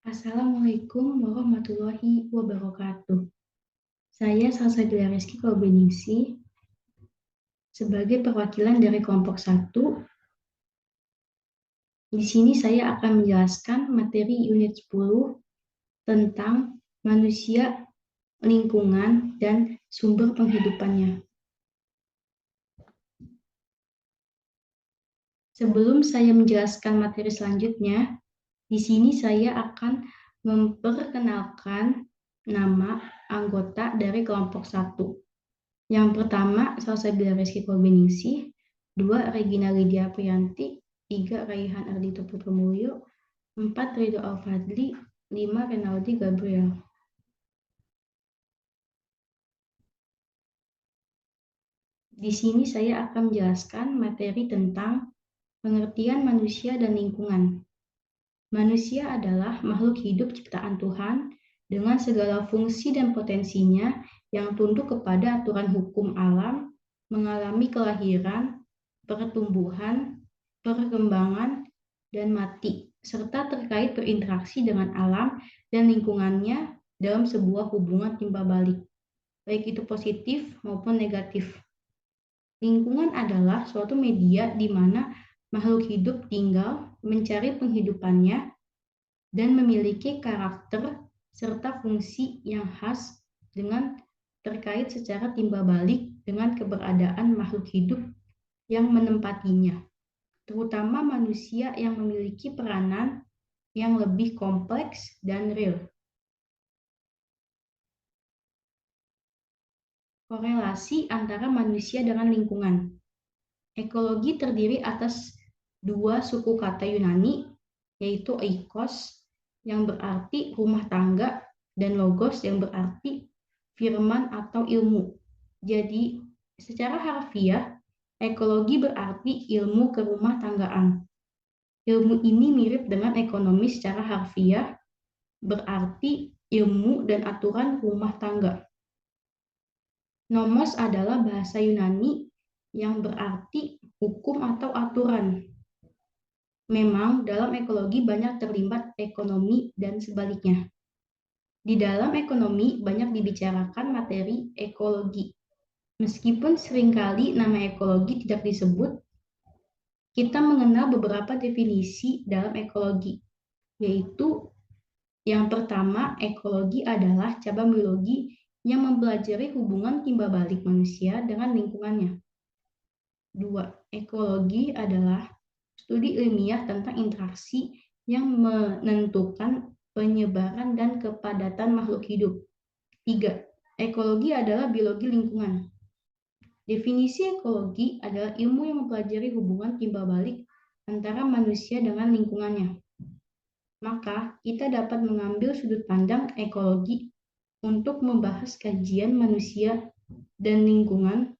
Assalamualaikum warahmatullahi wabarakatuh. Saya Salsabila Rizky Kolbeningsi sebagai perwakilan dari kelompok 1. Di sini saya akan menjelaskan materi unit 10 tentang manusia, lingkungan, dan sumber penghidupannya. Sebelum saya menjelaskan materi selanjutnya, di sini saya akan memperkenalkan nama anggota dari kelompok 1. Yang pertama, Salsabila Rizky Kolbeningsi, 2. Regina Lydia Priyanti, 3. Raihan Ardito Putramulyo, 4. Ridho Alfadli, 5. Renaldi Gabriel. Di sini saya akan menjelaskan materi tentang pengertian manusia dan lingkungan. Manusia adalah makhluk hidup ciptaan Tuhan dengan segala fungsi dan potensinya yang tunduk kepada aturan hukum alam, mengalami kelahiran, pertumbuhan, perkembangan, dan mati, serta terkait berinteraksi dengan alam dan lingkungannya dalam sebuah hubungan timbal balik, baik itu positif maupun negatif. Lingkungan adalah suatu media di mana makhluk hidup tinggal, mencari penghidupannya, dan memiliki karakter serta fungsi yang khas dengan terkait secara timbal balik dengan keberadaan makhluk hidup yang menempatinya, terutama manusia yang memiliki peranan yang lebih kompleks dan real. Korelasi antara manusia dengan lingkungan. Ekologi terdiri atas dua suku kata Yunani, yaitu oikos yang berarti rumah tangga dan logos yang berarti firman atau ilmu. Jadi, secara harfiah, ekologi berarti ilmu kerumah tanggaan. Ilmu ini mirip dengan ekonomi secara harfiah, berarti ilmu dan aturan rumah tangga. Nomos adalah bahasa Yunani yang berarti hukum atau aturan. Memang dalam ekologi banyak terlibat ekonomi dan sebaliknya. Di dalam ekonomi banyak dibicarakan materi ekologi. Meskipun seringkali nama ekologi tidak disebut, kita mengenal beberapa definisi dalam ekologi, yaitu yang pertama, ekologi adalah cabang biologi yang mempelajari hubungan timbal balik manusia dengan lingkungannya. 2. Ekologi adalah studi ilmiah tentang interaksi yang menentukan penyebaran dan kepadatan makhluk hidup. 3. Ekologi adalah biologi lingkungan. Definisi ekologi adalah ilmu yang mempelajari hubungan timbal balik antara manusia dengan lingkungannya. Maka, kita dapat mengambil sudut pandang ekologi untuk membahas kajian manusia dan lingkungan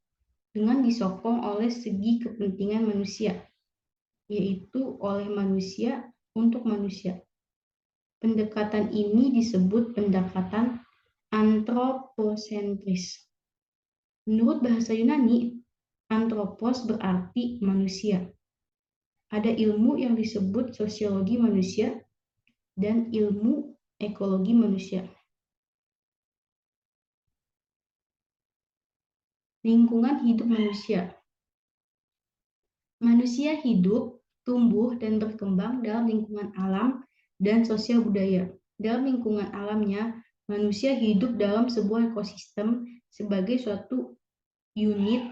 dengan disokong oleh segi kepentingan manusia, yaitu oleh manusia untuk manusia. Pendekatan ini disebut pendekatan antroposentris. Menurut bahasa Yunani, antropos berarti manusia. Ada ilmu yang disebut sosiologi manusia dan ilmu ekologi manusia. Lingkungan hidup manusia. Manusia hidup, tumbuh, dan berkembang dalam lingkungan alam dan sosial budaya. Dalam lingkungan alamnya, manusia hidup dalam sebuah ekosistem sebagai suatu unit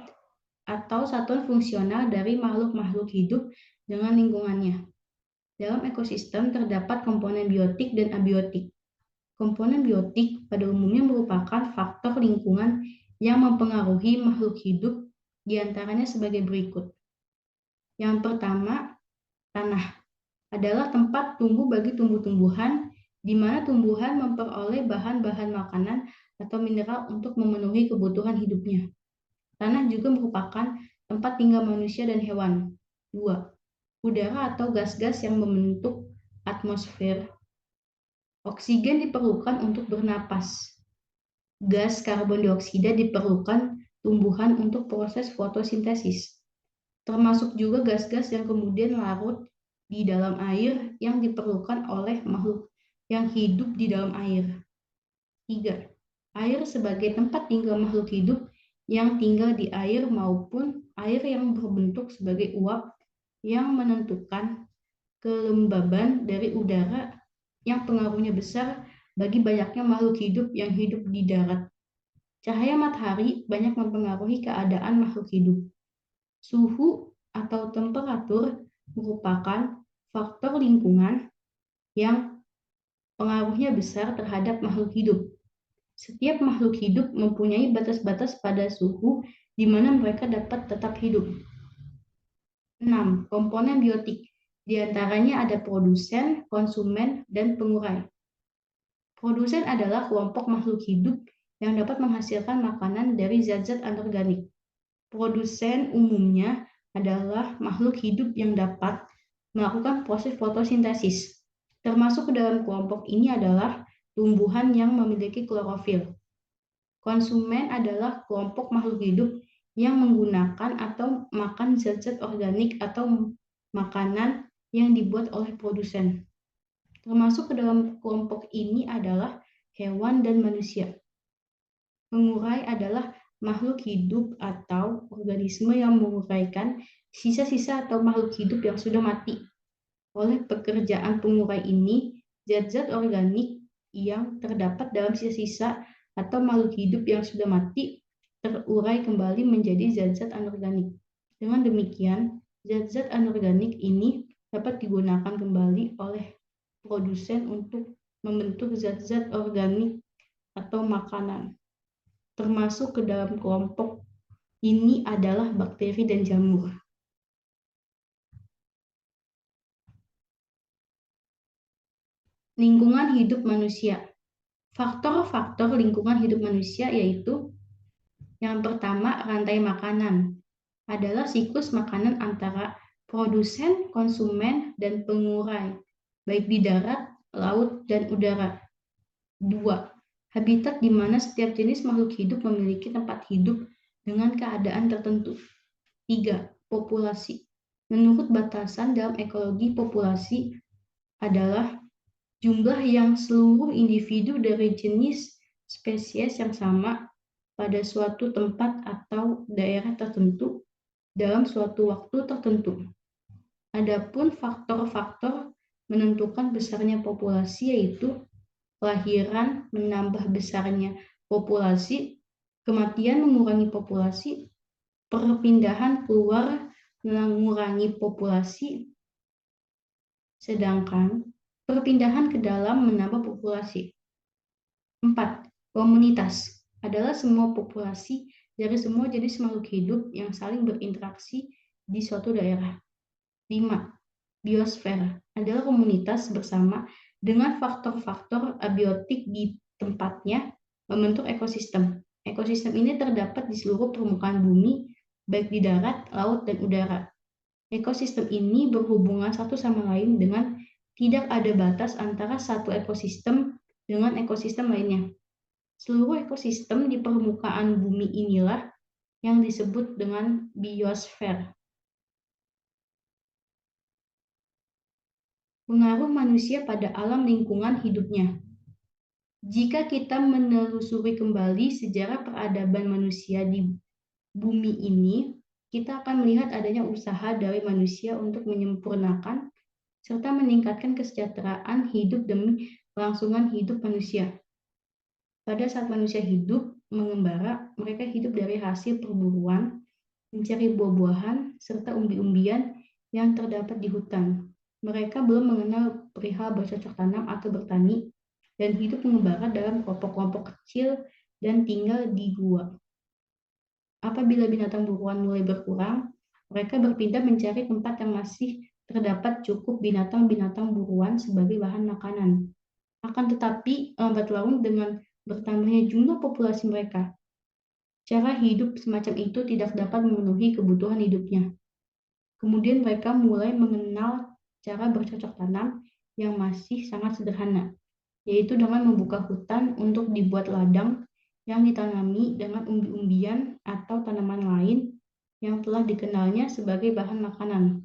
atau satuan fungsional dari makhluk-makhluk hidup dengan lingkungannya. Dalam ekosistem terdapat komponen biotik dan abiotik. Komponen biotik pada umumnya merupakan faktor lingkungan yang mempengaruhi makhluk hidup, diantaranya sebagai berikut. Yang pertama, tanah adalah tempat tumbuh bagi tumbuh-tumbuhan, di mana tumbuhan memperoleh bahan-bahan makanan atau mineral untuk memenuhi kebutuhan hidupnya. Tanah juga merupakan tempat tinggal manusia dan hewan. 2. Udara atau gas-gas yang membentuk atmosfer. Oksigen diperlukan untuk bernapas. Gas karbon dioksida diperlukan tumbuhan untuk proses fotosintesis. Termasuk juga gas-gas yang kemudian larut di dalam air yang diperlukan oleh makhluk yang hidup di dalam air. 3. Air sebagai tempat tinggal makhluk hidup yang tinggal di air maupun air yang berbentuk sebagai uap yang menentukan kelembaban dari udara yang pengaruhnya besar bagi banyaknya makhluk hidup yang hidup di darat. Cahaya matahari banyak mempengaruhi keadaan makhluk hidup. Suhu atau temperatur merupakan faktor lingkungan yang pengaruhnya besar terhadap makhluk hidup. Setiap makhluk hidup mempunyai batas-batas pada suhu di mana mereka dapat tetap hidup. 6. Komponen biotik. Di antaranya ada produsen, konsumen, dan pengurai. Produsen adalah kelompok makhluk hidup yang dapat menghasilkan makanan dari zat-zat anorganik. Produsen umumnya adalah makhluk hidup yang dapat melakukan proses fotosintesis. Termasuk ke dalam kelompok ini adalah tumbuhan yang memiliki klorofil. Konsumen adalah kelompok makhluk hidup yang menggunakan atau makan zat-zat organik atau makanan yang dibuat oleh produsen. Termasuk ke dalam kelompok ini adalah hewan dan manusia. Pengurai adalah makhluk hidup atau organisme yang menguraikan sisa-sisa atau makhluk hidup yang sudah mati. Oleh pekerjaan pengurai ini, zat-zat organik yang terdapat dalam sisa-sisa atau makhluk hidup yang sudah mati terurai kembali menjadi zat-zat anorganik. Dengan demikian, zat-zat anorganik ini dapat digunakan kembali oleh produsen untuk membentuk zat-zat organik atau makanan. Termasuk ke dalam kelompok ini adalah bakteri dan jamur. Lingkungan hidup manusia. Faktor-faktor lingkungan hidup manusia yaitu yang pertama, rantai makanan. Adalah siklus makanan antara produsen, konsumen, dan pengurai, baik di darat, laut, dan udara. 2. Habitat di mana setiap jenis makhluk hidup memiliki tempat hidup dengan keadaan tertentu. 3. Populasi. Menurut batasan dalam ekologi, populasi adalah jumlah yang seluruh individu dari jenis spesies yang sama pada suatu tempat atau daerah tertentu dalam suatu waktu tertentu. Adapun faktor-faktor menentukan besarnya populasi yaitu kelahiran menambah besarnya populasi, kematian mengurangi populasi, perpindahan keluar mengurangi populasi, sedangkan perpindahan ke dalam menambah populasi. 4. Komunitas adalah semua populasi dari semua jenis makhluk hidup yang saling berinteraksi di suatu daerah. 5. Biosfer adalah komunitas bersama dengan faktor-faktor abiotik di tempatnya membentuk ekosistem. Ekosistem ini terdapat di seluruh permukaan bumi, baik di darat, laut, dan udara. Ekosistem ini berhubungan satu sama lain dengan tidak ada batas antara satu ekosistem dengan ekosistem lainnya. Seluruh ekosistem di permukaan bumi inilah yang disebut dengan biosfer. Pengaruh manusia pada alam lingkungan hidupnya. Jika kita menelusuri kembali sejarah peradaban manusia di bumi ini, kita akan melihat adanya usaha dari manusia untuk menyempurnakan serta meningkatkan kesejahteraan hidup demi kelangsungan hidup manusia. Pada saat manusia hidup mengembara, mereka hidup dari hasil perburuan, mencari buah-buahan, serta umbi-umbian yang terdapat di hutan. Mereka belum mengenal perihal bercocok tanam atau bertani, dan hidup mengembara dalam kelompok-kelompok kecil dan tinggal di gua. Apabila binatang buruan mulai berkurang, mereka berpindah mencari tempat yang masih terdapat cukup binatang-binatang buruan sebagai bahan makanan. Akan tetapi, lambat laun dengan bertambahnya jumlah populasi mereka, cara hidup semacam itu tidak dapat memenuhi kebutuhan hidupnya. Kemudian mereka mulai mengenal cara bercocok tanam yang masih sangat sederhana, yaitu dengan membuka hutan untuk dibuat ladang yang ditanami dengan umbi-umbian atau tanaman lain yang telah dikenalnya sebagai bahan makanan.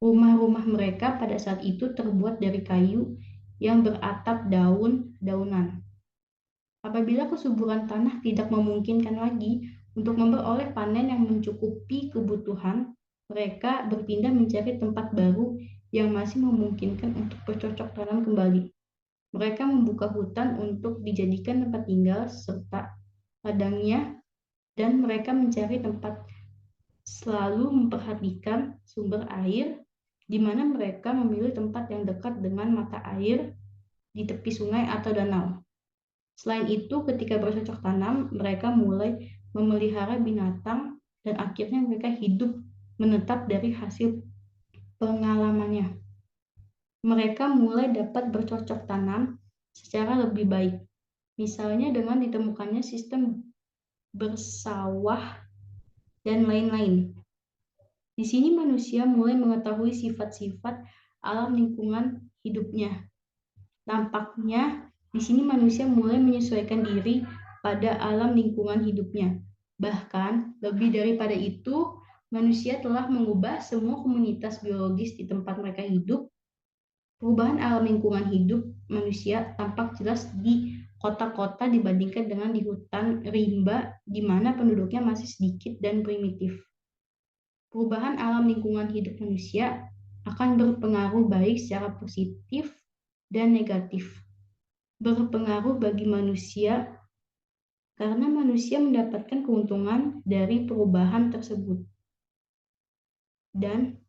Rumah-rumah mereka pada saat itu terbuat dari kayu yang beratap daun-daunan. Apabila kesuburan tanah tidak memungkinkan lagi untuk memperoleh panen yang mencukupi kebutuhan, mereka berpindah mencari tempat baru yang masih memungkinkan untuk bercocok tanam kembali. Mereka membuka hutan untuk dijadikan tempat tinggal serta ladangnya, dan mereka mencari tempat selalu memperhatikan sumber air, di mana mereka memilih tempat yang dekat dengan mata air di tepi sungai atau danau. Selain itu, ketika bercocok tanam, mereka mulai memelihara binatang dan akhirnya mereka hidup menetap dari hasil pengalamannya. Mereka mulai dapat bercocok tanam secara lebih baik, misalnya dengan ditemukannya sistem bersawah dan lain-lain. Di sini manusia mulai mengetahui sifat-sifat alam lingkungan hidupnya. Nampaknya di sini manusia mulai menyesuaikan diri pada alam lingkungan hidupnya. Bahkan lebih daripada itu, manusia telah mengubah semua komunitas biologis di tempat mereka hidup. Perubahan alam lingkungan hidup manusia tampak jelas di kota-kota dibandingkan dengan di hutan rimba di mana penduduknya masih sedikit dan primitif. Perubahan alam lingkungan hidup manusia akan berpengaruh baik secara positif dan negatif. Berpengaruh bagi manusia karena manusia mendapatkan keuntungan dari perubahan tersebut, dan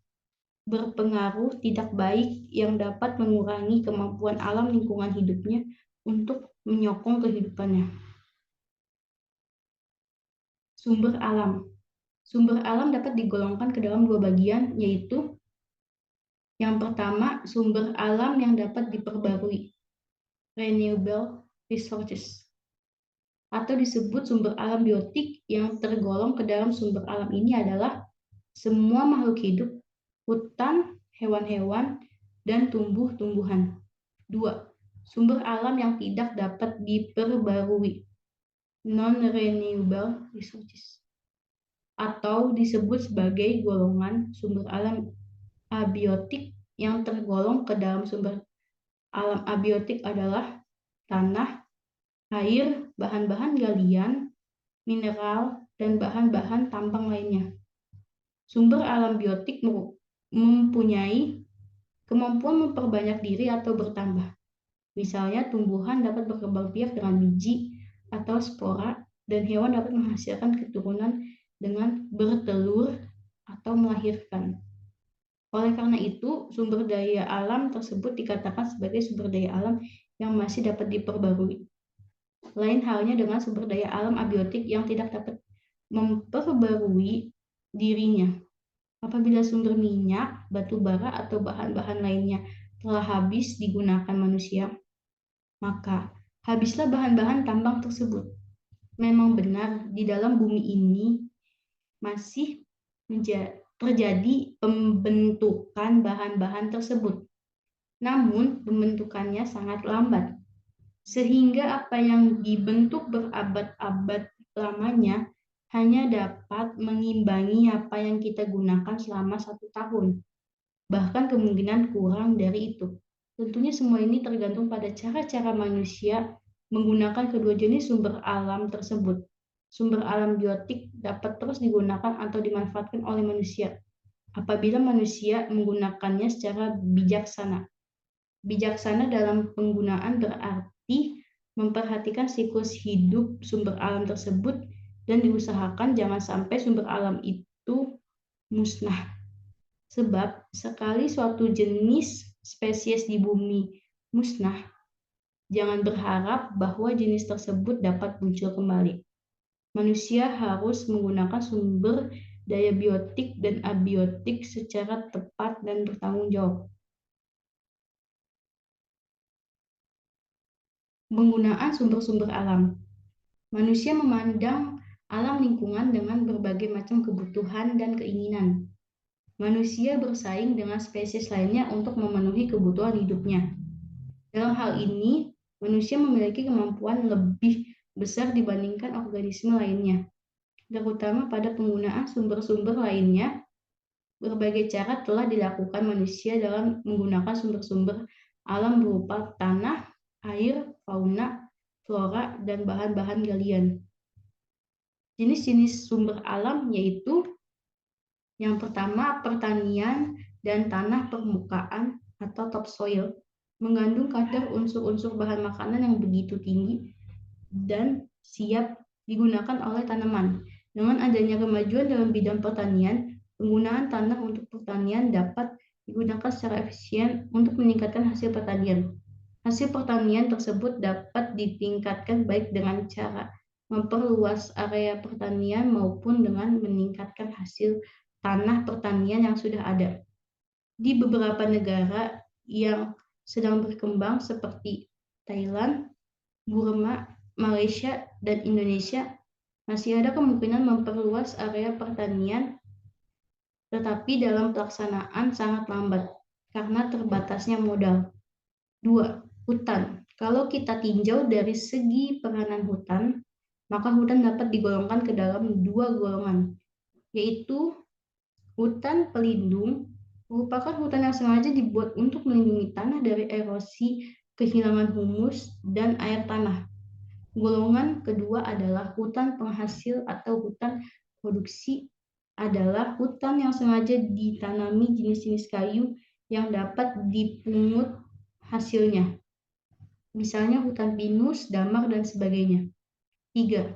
berpengaruh tidak baik yang dapat mengurangi kemampuan alam lingkungan hidupnya untuk menyokong kehidupannya. Sumber alam. Sumber alam dapat digolongkan ke dalam dua bagian, yaitu yang pertama, sumber alam yang dapat diperbarui, renewable resources, atau disebut sumber alam biotik. Yang tergolong ke dalam sumber alam ini adalah semua makhluk hidup, hutan, hewan-hewan, dan tumbuh-tumbuhan. 2. Sumber alam yang tidak dapat diperbarui, non-renewable resources, atau disebut sebagai golongan sumber alam abiotik. Yang tergolong ke dalam sumber alam abiotik adalah tanah, air, bahan-bahan galian, mineral, dan bahan-bahan tambang lainnya. Sumber alam biotik mempunyai kemampuan memperbanyak diri atau bertambah. Misalnya, tumbuhan dapat berkembang biak dengan biji atau spora, dan hewan dapat menghasilkan keturunan dengan bertelur atau melahirkan. Oleh karena itu, sumber daya alam tersebut dikatakan sebagai sumber daya alam yang masih dapat diperbarui. Lain halnya dengan sumber daya alam abiotik yang tidak dapat memperbarui dirinya. Apabila sumber minyak, batu bara, atau bahan-bahan lainnya telah habis digunakan manusia, maka habislah bahan-bahan tambang tersebut. Memang benar, di dalam bumi ini masih terjadi pembentukan bahan-bahan tersebut. Namun, pembentukannya sangat lambat, sehingga apa yang dibentuk berabad-abad lamanya hanya dapat mengimbangi apa yang kita gunakan selama 1 tahun. Bahkan kemungkinan kurang dari itu. Tentunya semua ini tergantung pada cara-cara manusia menggunakan kedua jenis sumber alam tersebut. Sumber alam biotik dapat terus digunakan atau dimanfaatkan oleh manusia apabila manusia menggunakannya secara bijaksana. Bijaksana dalam penggunaan berarti memperhatikan siklus hidup sumber alam tersebut dan diusahakan jangan sampai sumber alam itu musnah. Sebab sekali suatu jenis spesies di bumi musnah, jangan berharap bahwa jenis tersebut dapat muncul kembali. Manusia harus menggunakan sumber daya biotik dan abiotik secara tepat dan bertanggung jawab. Penggunaan sumber-sumber alam. Manusia memandang alam lingkungan dengan berbagai macam kebutuhan dan keinginan. Manusia bersaing dengan spesies lainnya untuk memenuhi kebutuhan hidupnya. Dalam hal ini, manusia memiliki kemampuan lebih besar dibandingkan organisme lainnya, terutama pada penggunaan sumber-sumber lainnya. Berbagai cara telah dilakukan manusia dalam menggunakan sumber-sumber alam berupa tanah, air, fauna, flora, dan bahan-bahan galian. Jenis-jenis sumber alam yaitu yang pertama pertanian dan tanah permukaan atau topsoil mengandung kadar unsur-unsur bahan makanan yang begitu tinggi dan siap digunakan oleh tanaman. Dengan adanya kemajuan dalam bidang pertanian, penggunaan tanah untuk pertanian dapat digunakan secara efisien untuk meningkatkan hasil pertanian. Hasil pertanian tersebut dapat ditingkatkan baik dengan cara memperluas area pertanian maupun dengan meningkatkan hasil tanah pertanian yang sudah ada. Di beberapa negara yang sedang berkembang seperti Thailand, Burma, Malaysia, dan Indonesia, masih ada kemungkinan memperluas area pertanian, tetapi dalam pelaksanaan sangat lambat karena terbatasnya modal. 2. Hutan. Kalau kita tinjau dari segi peranan hutan, maka hutan dapat digolongkan ke dalam dua golongan, yaitu hutan pelindung merupakan hutan yang sengaja dibuat untuk melindungi tanah dari erosi, kehilangan humus, dan air tanah. Golongan kedua adalah hutan penghasil atau hutan produksi, adalah hutan yang sengaja ditanami jenis-jenis kayu yang dapat dipungut hasilnya. Misalnya hutan pinus, damar, dan sebagainya. 3.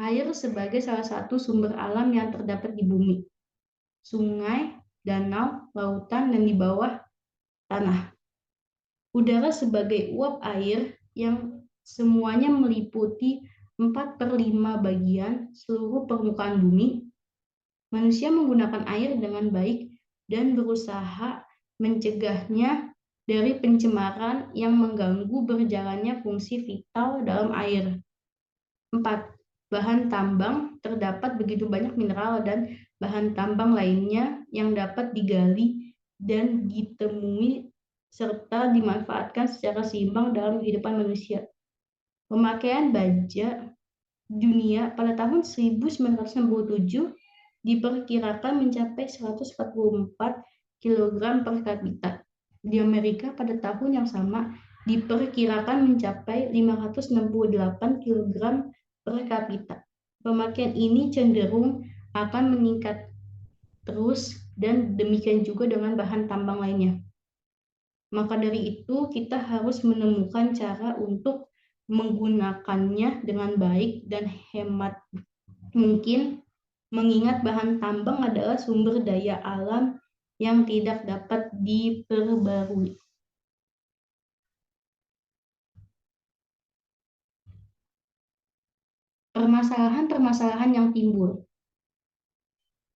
Air sebagai salah satu sumber alam yang terdapat di bumi. Sungai, danau, lautan, dan di bawah tanah. Udara sebagai uap air yang semuanya meliputi 4/5 bagian seluruh permukaan bumi. Manusia menggunakan air dengan baik dan berusaha mencegahnya dari pencemaran yang mengganggu berjalannya fungsi vital dalam air. 4. Bahan tambang. Terdapat begitu banyak mineral dan bahan tambang lainnya yang dapat digali dan ditemui serta dimanfaatkan secara seimbang dalam kehidupan manusia. Pemakaian baja dunia pada tahun 1967 diperkirakan mencapai 144 kg per kapita. Di Amerika pada tahun yang sama diperkirakan mencapai 568 kg per kapita. Pemakaian ini cenderung akan meningkat terus dan demikian juga dengan bahan tambang lainnya. Maka dari itu kita harus menemukan cara untuk menggunakannya dengan baik dan hemat mungkin, mengingat bahan tambang adalah sumber daya alam yang tidak dapat diperbarui. Permasalahan-permasalahan yang timbul.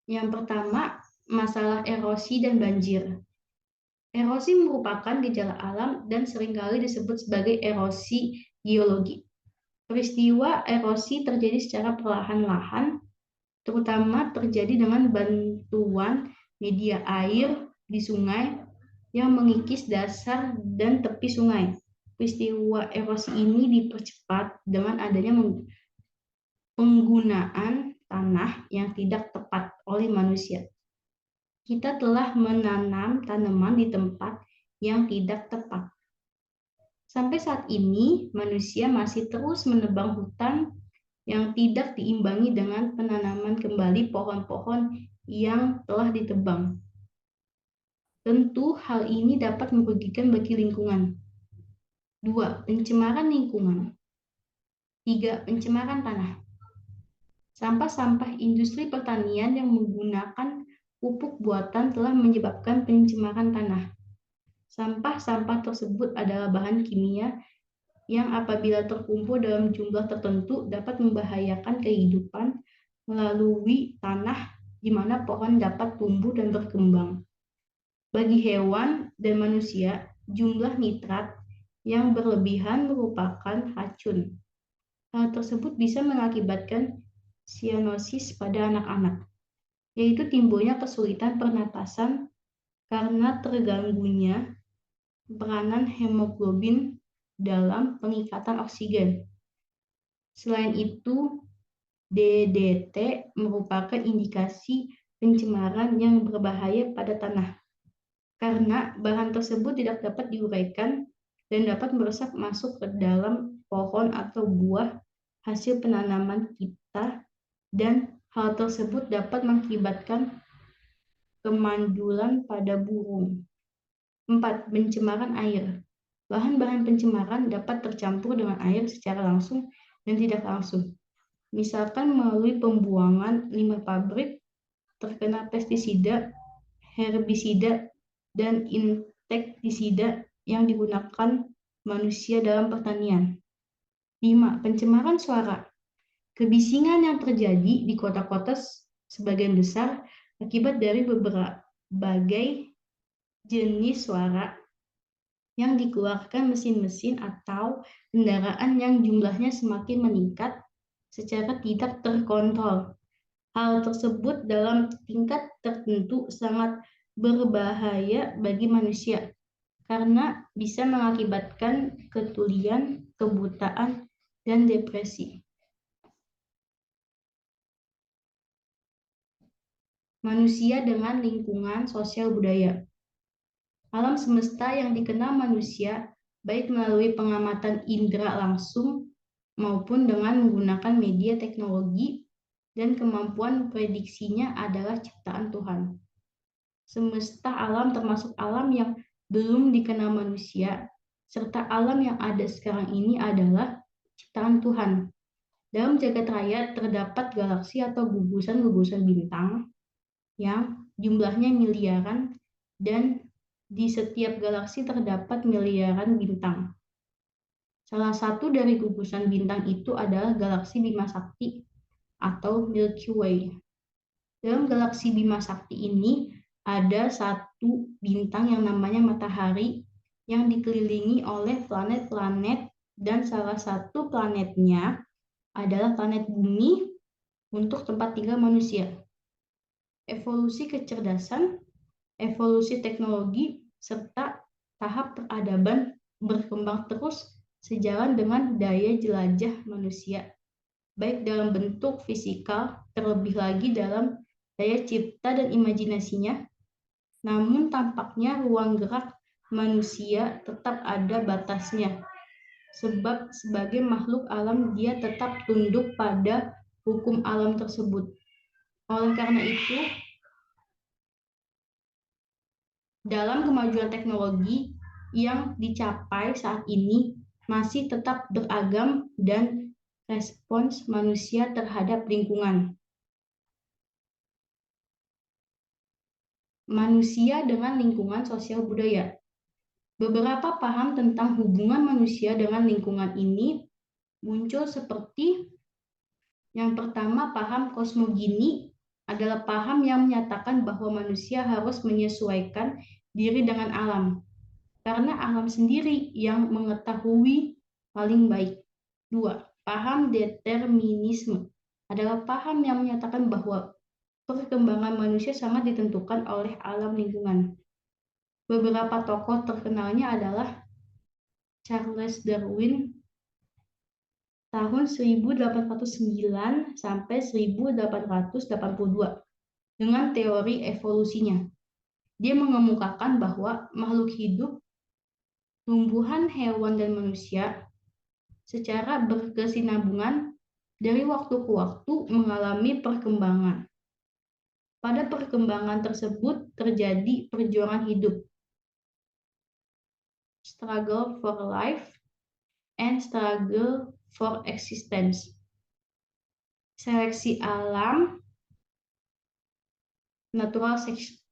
Yang pertama, masalah erosi dan banjir. Erosi merupakan gejala alam dan seringkali disebut sebagai erosi geologi. Peristiwa erosi terjadi secara perlahan-lahan, terutama terjadi dengan bantuan media air di sungai yang mengikis dasar dan tepi sungai. Peristiwa erosi ini dipercepat dengan adanya penggunaan tanah yang tidak tepat oleh manusia. Kita telah menanam tanaman di tempat yang tidak tepat. Sampai saat ini, manusia masih terus menebang hutan yang tidak diimbangi dengan penanaman kembali pohon-pohon yang telah ditebang. Tentu hal ini dapat merugikan bagi lingkungan. 2. Pencemaran lingkungan. 3. Pencemaran tanah. Sampah-sampah industri pertanian yang menggunakan pupuk buatan telah menyebabkan pencemaran tanah. Sampah-sampah tersebut adalah bahan kimia yang apabila terkumpul dalam jumlah tertentu dapat membahayakan kehidupan melalui tanah di mana pohon dapat tumbuh dan berkembang. Bagi hewan dan manusia, jumlah nitrat yang berlebihan merupakan racun. Hal tersebut bisa mengakibatkan sianosis pada anak-anak, yaitu timbulnya kesulitan pernapasan karena terganggunya peranan hemoglobin dalam pengikatan oksigen. Selain itu, DDT merupakan indikasi pencemaran yang berbahaya pada tanah. karena bahan tersebut tidak dapat diuraikan dan dapat meresap masuk ke dalam pohon atau buah hasil penanaman kita, dan hal tersebut dapat mengakibatkan kemandulan pada burung. 4. Pencemaran air. Bahan-bahan pencemaran dapat tercampur dengan air secara langsung dan tidak langsung. Misalkan melalui pembuangan limbah pabrik, terkena pestisida, herbisida, dan insektisida yang digunakan manusia dalam pertanian. 5. Pencemaran suara. Kebisingan yang terjadi di kota-kota sebagian besar akibat dari berbagai jenis suara yang dikeluarkan mesin-mesin atau kendaraan yang jumlahnya semakin meningkat secara tidak terkontrol. Hal tersebut dalam tingkat tertentu sangat berbahaya bagi manusia karena bisa mengakibatkan ketulian, kebutaan, dan depresi. Manusia dengan lingkungan sosial budaya. Alam semesta yang dikenal manusia baik melalui pengamatan indera langsung maupun dengan menggunakan media teknologi dan kemampuan prediksinya adalah ciptaan Tuhan. Semesta alam termasuk alam yang belum dikenal manusia, serta alam yang ada sekarang ini adalah ciptaan Tuhan. Dalam jagat raya terdapat galaksi atau gugusan-gugusan bintang yang jumlahnya miliaran, dan di setiap galaksi terdapat miliaran bintang. Salah satu dari gugusan bintang itu adalah galaksi Bima Sakti atau Milky Way. Dalam galaksi Bima Sakti ini ada satu bintang yang namanya Matahari yang dikelilingi oleh planet-planet, dan salah satu planetnya adalah planet Bumi untuk tempat tinggal manusia. Evolusi kecerdasan, evolusi teknologi, serta tahap peradaban berkembang terus sejalan dengan daya jelajah manusia, baik dalam bentuk fisikal, terlebih lagi dalam daya cipta dan imajinasinya. Namun tampaknya ruang gerak manusia tetap ada batasnya, sebab sebagai makhluk alam dia tetap tunduk pada hukum alam tersebut. Oleh karena itu, dalam kemajuan teknologi yang dicapai saat ini masih tetap beragam dan respons manusia terhadap lingkungan. Manusia dengan lingkungan sosial budaya. Beberapa paham tentang hubungan manusia dengan lingkungan ini muncul seperti yang pertama, paham kosmogini adalah paham yang menyatakan bahwa manusia harus menyesuaikan diri dengan alam, karena alam sendiri yang mengetahui paling baik. 2. Paham determinisme adalah paham yang menyatakan bahwa perkembangan manusia sangat ditentukan oleh alam lingkungan. Beberapa tokoh terkenalnya adalah Charles Darwin tahun 1809 sampai 1882 dengan teori evolusinya. Dia mengemukakan bahwa makhluk hidup, tumbuhan, hewan, dan manusia secara berkesinambungan dari waktu ke waktu mengalami perkembangan. Pada perkembangan tersebut terjadi perjuangan hidup, struggle for life, and struggle for existence. Seleksi alam, natural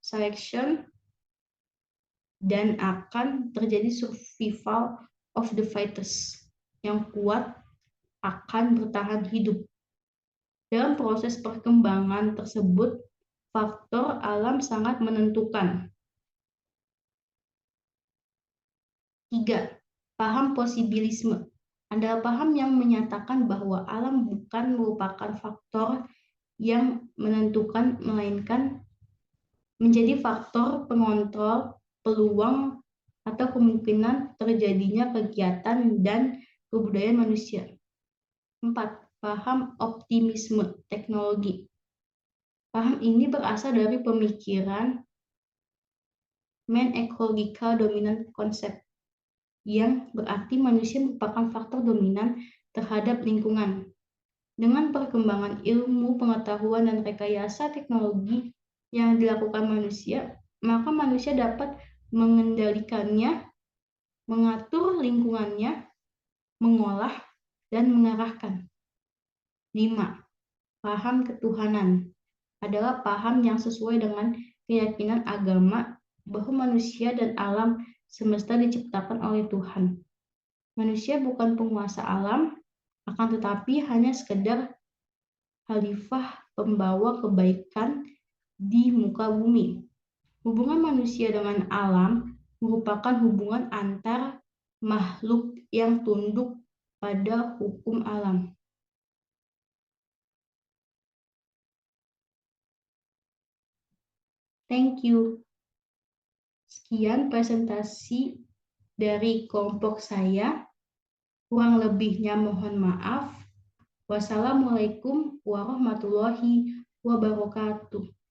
selection, dan akan terjadi survival of the fittest. Yang kuat akan bertahan hidup. Dalam proses perkembangan tersebut, faktor alam sangat menentukan. 3. Paham posibilisme adalah paham yang menyatakan bahwa alam bukan merupakan faktor yang menentukan, melainkan menjadi faktor pengontrol peluang atau kemungkinan terjadinya kegiatan dan kebudayaan manusia. 4. Paham optimisme teknologi. Paham ini berasal dari pemikiran main ecological dominant concept, yang berarti manusia merupakan faktor dominan terhadap lingkungan. Dengan perkembangan ilmu, pengetahuan, dan rekayasa teknologi yang dilakukan manusia, maka manusia dapat mengendalikannya, mengatur lingkungannya, mengolah, dan mengarahkan. 5. Paham ketuhanan adalah paham yang sesuai dengan keyakinan agama bahwa manusia dan alam semesta diciptakan oleh Tuhan. Manusia bukan penguasa alam, akan tetapi hanya sekedar khalifah pembawa kebaikan di muka bumi. Hubungan manusia dengan alam merupakan hubungan antar makhluk yang tunduk pada hukum alam. Thank you. Sekian presentasi dari kelompok saya. Kurang lebihnya mohon maaf. Wassalamualaikum warahmatullahi wabarakatuh.